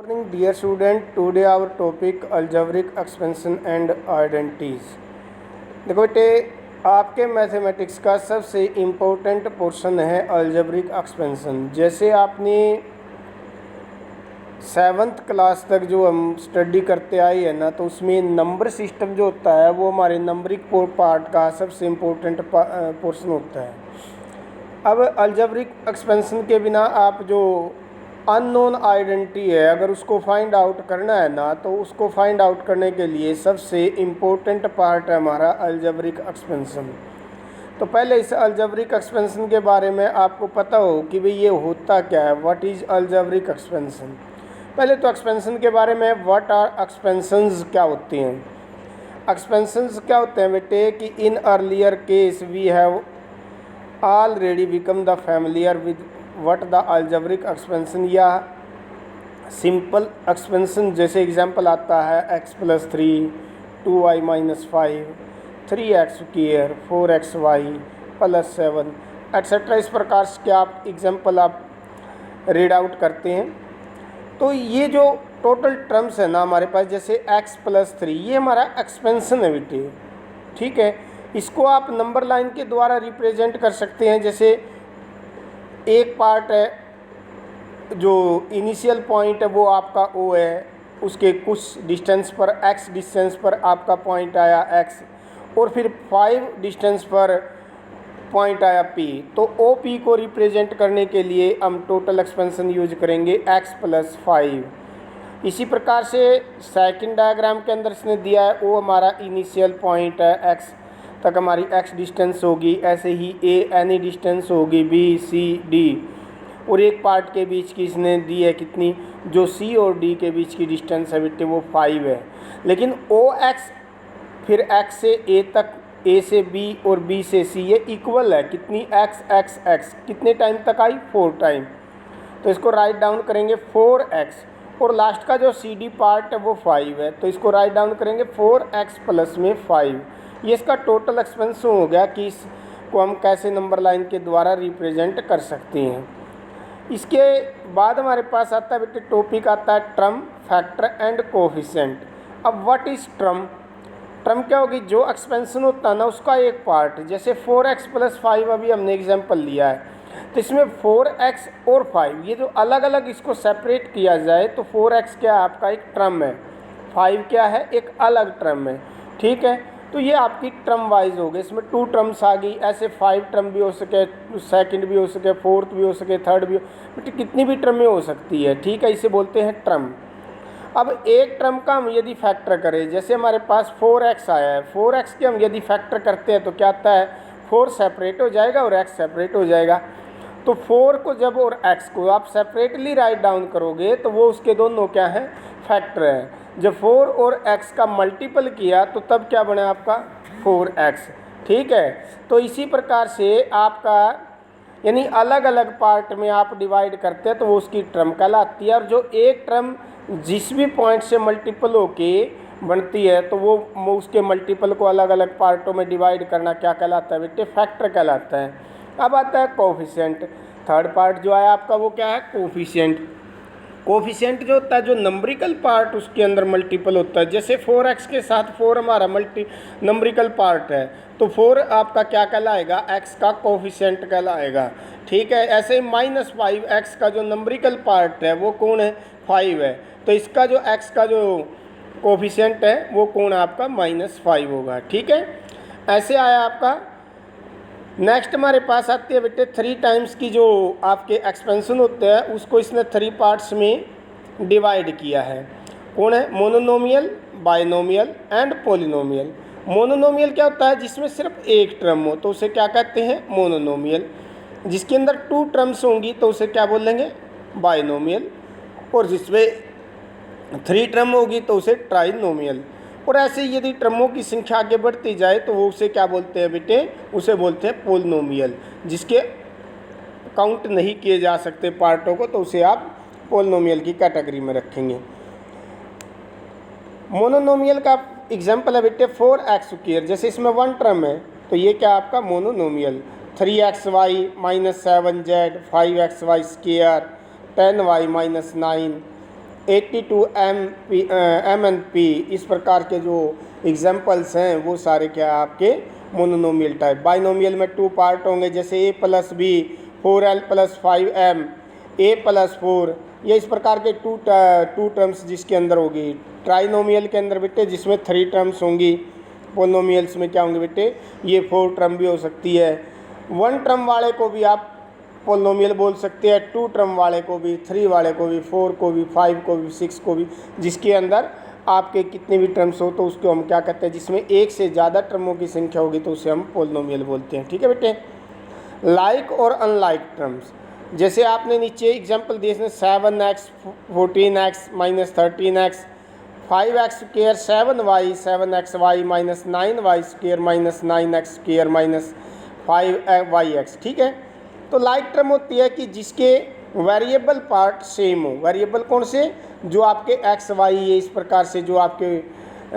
Morning, dear student. Today our topic algebraic expansion and identities. देखो बेटे, आपके mathematics का सबसे इम्पोर्टेंट पोर्शन है अलजेब्रिक एक्सपेंशन। जैसे आपने 7th क्लास तक जो हम स्टडी करते आए हैं ना, तो उसमें नंबर सिस्टम जो होता है वो हमारे नंबरिक पार्ट का सबसे इम्पोर्टेंट पोर्शन होता है। अब अलजेब्रिक एक्सपेंशन के बिना आप जो अननोन आइडेंटिटी है, अगर उसको फाइंड आउट करना है ना, तो उसको फाइंड आउट करने के लिए सबसे इम्पोर्टेंट पार्ट है हमारा अलजेब्रिक एक्सपेंशन। तो पहले इस अलजेब्रिक एक्सपेंशन के बारे में आपको पता हो कि भाई ये होता क्या है, व्हाट इज़ अलजेब्रिक एक्सपेंशन। पहले तो एक्सपेंशन के बारे में, व्हाट आर एक्सपेंशंस क्या होती हैं। एक्सपेंशंस क्या होते हैं बेटे कि in earlier case we have already become the familiar with what the algebraic expansion या सिंपल एक्सपेंशन। जैसे एग्जांपल आता है x+3 2y - 5 3x², 4xy +7 etcetera. इस प्रकार के आप एग्जांपल आप रीड आउट करते हैं। तो ये जो टोटल टर्म्स है ना हमारे पास, जैसे x+3 ये हमारा एक्सपेंशन है बेटे, ठीक है। इसको आप नंबर लाइन के द्वारा रिप्रेजेंट कर सकते हैं। जैसे एक पार्ट है जो इनिशियल पॉइंट है वो आपका O है, उसके कुछ डिस्टेंस पर x डिस्टेंस पर आपका पॉइंट आया x, और फिर 5 डिस्टेंस पर पॉइंट आया P। तो OP को रिप्रेजेंट करने के लिए हम टोटल एक्सपेंशन यूज करेंगे x+5। इसी प्रकार से सेकंड डायग्राम के अंदर इसने दिया है O हमारा इनिशियल पॉइंट है, x तक हमारी x डिस्टेंस होगी। ऐसे ही A एनी डिस्टेंस होगी, B C D, और एक पार्ट के बीच की इसने दी है कितनी, जो C और D के बीच की डिस्टेंस है बेटे वो 5 है। लेकिन OX फिर X से A तक, A से B और B से C ये इक्वल है कितनी, x कितने टाइम तक आई, 4 टाइम। तो इसको राइट डाउन करेंगे 4x, और लास्ट का जो CD पार्ट है वो 5 है, तो इसको राइट डाउन करेंगे 4x प्लस में 5। ये इसका टोटल एक्सपेंशन हो गया कि इसको हम कैसे नंबर लाइन के द्वारा रिप्रेजेंट कर सकते हैं। इसके बाद हमारे पास आता है बेटे टॉपिक आता है ट्रम, फैक्टर एंड कोफिशिएंट। अब व्हाट इज़ ट्रम। ट्रम क्या होगी, जो एक्सपेंशन होता है ना उसका एक पार्ट। जैसे 4x + 5 अभी हमने एग्जांपल लिया है, तो इसमें 4x और 5 ये जो अलग अलग इसको सेपरेट किया जाए तो 4x क्या है आपका एक ट्रम है, 5 क्या है एक अलग ट्रम है, ठीक है। तो ये आपकी ट्रम वाइज हो गई, इसमें 2 ट्रम्स आ गई। ऐसे 5 ट्रम भी हो सके, सेकंड भी हो सके, फोर्थ भी हो सके, थर्ड भी हो, बट कितनी भी ट्रमें हो सकती है, ठीक है। इसे बोलते हैं ट्रम। अब एक ट्रम का हम यदि फैक्टर करें, जैसे हमारे पास 4x आया है, 4x के हम यदि फैक्टर करते हैं तो क्या आता है, 4 सेपरेट हो जाएगा और x सेपरेट हो जाएगा। तो 4 को जब और x को आप सेपरेटली राइट डाउन करोगे तो वो उसके दोनों क्या हैं, फैक्टर हैं। जब 4 और x का मल्टीपल किया तो तब क्या बना आपका 4x, ठीक है। तो इसी प्रकार से आपका यानी अलग अलग पार्ट में आप डिवाइड करते हैं तो वो उसकी ट्रम कहलाती है। और जो एक ट्रम जिस भी पॉइंट से मल्टीपल होके बनती है तो वो उसके मल्टीपल को अलग अलग पार्टों में डिवाइड करना क्या कहलाता है बेटे, फैक्टर कहलाता है। अब आता है कोफिशिएंट। थर्ड पार्ट जो है आपका वो क्या है, कोफिशिएंट। कोफिशिएंट जो होता है, जो नंबरिकल पार्ट उसके अंदर मल्टीपल होता है। जैसे 4x के साथ 4 हमारा नंबरिकल पार्ट है, तो 4 आपका क्या कहलाएगा, x का कोफिशिएंट कहलाएगा, ठीक है। ऐसे ही -5x का जो नंबरिकल पार्ट है वो कौन है, 5 है, तो इसका जो x का जो कोफिशिएंट है वो कौन है आपका, -5 होगा, ठीक है। ऐसे आया आपका। नेक्स्ट हमारे पास आती है बेटे 3 टाइम्स की जो आपके एक्सपेंशन होते हैं, उसको इसने 3 पार्ट्स में डिवाइड किया है। कौन है, monomial, binomial and polynomial. Monomial क्या होता है, जिसमें सिर्फ एक ट्रम हो तो उसे क्या कहते हैं, मोनोनोमियल। जिसके अंदर 2 ट्रम्स होंगी तो उसे क्या बोलेंगे, बाइनोमियल। और जिसमें 3 ट्रम होगी तो उसे ट्राइनोमियल। और ऐसे यदि ट्रमों की संख्या आगे बढ़ती जाए तो वो उसे क्या बोलते हैं बेटे, उसे बोलते हैं पोलिनोमियल। जिसके काउंट नहीं किए जा सकते पार्टों को तो उसे आप पोलिनोमियल की कैटेगरी में रखेंगे। मोनोनोमियल का एग्जांपल है बेटे 4x²। जैसे इसमें 1 ट्रम है तो ये क्या आपका monomial. 3xy - 7z 5xy² 10y - 9 MNP, इस प्रकार के जो एग्जाम्पल्स हैं वो सारे क्या है आपके मोनोनोमियल टाइप। बाइनोमियल में 2 पार्ट होंगे, जैसे a + b 4l + 5m a + 4, ये इस प्रकार के टू टर्म्स जिसके अंदर होगी। ट्राइनोमियल के अंदर बेटे जिसमें 3 टर्म्स होंगी। पोलिनोमियल्स में क्या होंगे बेटे, ये 4 टर्म भी हो सकती है। 1 टर्म वाले को भी आप पोलिनोमियल बोल सकते हैं, 2 टर्म वाले को भी, 3 वाले को भी, 4 को भी, 5 को भी, 6 को भी, जिसके अंदर आपके कितने भी टर्म्स हो तो उसको हम क्या कहते हैं, जिसमें एक से ज़्यादा टर्मों की संख्या होगी तो उसे हम पोलिनोमियल बोलते हैं। ठीक है बेटे। लाइक और अनलाइक टर्म्स, जैसे आपने नीचे एग्जाम्पल दिए 7x 14x - 13x 5x² 7y 7xy - 9y² - 9x² - 5yx। ठीक है। तो लाइक टर्म होती है कि जिसके वेरिएबल पार्ट सेम हो। वेरिएबल कौन से, जो आपके एक्स वाई ये इस प्रकार से जो आपके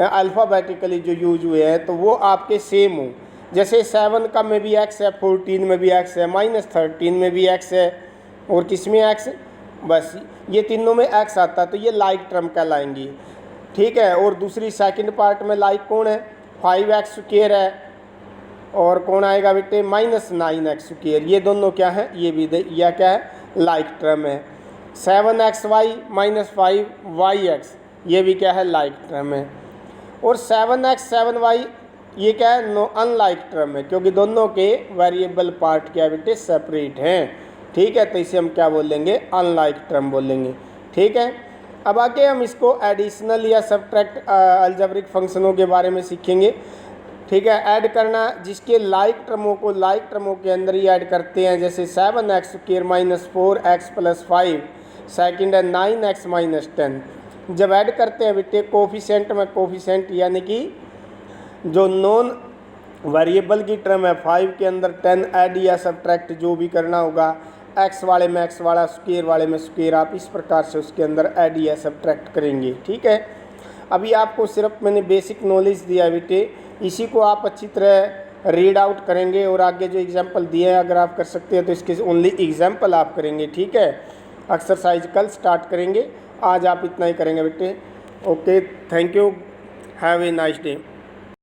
अल्फ़ाबेटिकली जो यूज हुए हैं तो वो आपके सेम हो। जैसे 7 का में भी एक्स है, 14 में भी एक्स है, -13 में भी एक्स है, और किस में एक्स, बस ये तीनों में एक्स आता है तो ये लाइक टर्म कहलाएंगी। ठीक है। और दूसरी सेकंड पार्ट में लाइक कौन है, 5x² है, और कौन आएगा बेटे, -9x²। ये दोनों क्या है, ये भी यह क्या है, लाइक टर्म है। 7xy - 5yx, ये भी क्या है, लाइक टर्म है। और 7x 7y ये क्या है, नो अनलाइक टर्म है, क्योंकि दोनों के वेरिएबल पार्ट क्या बेटे, सेपरेट हैं। ठीक है। तो इसे हम क्या बोलेंगे, अनलाइक टर्म बोलेंगे। ठीक है। अब आगे हम इसको एडिशनल या सब्ट्रैक्ट अलजेब्रिक फंक्शनों के बारे में सीखेंगे। ठीक है। ऐड करना, जिसके लाइक टर्मों को लाइक टर्मों के अंदर ही ऐड करते हैं, जैसे 7x² - 4x + 5 सेकंड है 9x - 10। जब ऐड करते हैं बेटे कोफिशेंट में, कोफिशेंट यानी कि जो नॉन वेरिएबल की टर्म है 5 के अंदर 10 ऐड या सब्ट्रैक्ट जो भी करना होगा, एक्स वाले में एक्स वाला, स्क्वायर वाले में स्क्वायर, आप इस प्रकार से उसके अंदर ऐड या सब्ट्रैक्ट करेंगे। ठीक है। अभी आपको सिर्फ मैंने बेसिक नॉलेज दिया बेटे, इसी को आप अच्छी तरह रीड आउट करेंगे और आगे जो एग्जाम्पल दिए हैं अगर आप कर सकते हैं तो इसके ओनली एग्जाम्पल आप करेंगे। ठीक है। एक्सरसाइज कल स्टार्ट करेंगे, आज आप इतना ही करेंगे बेटे। Okay, thank you, have a nice day.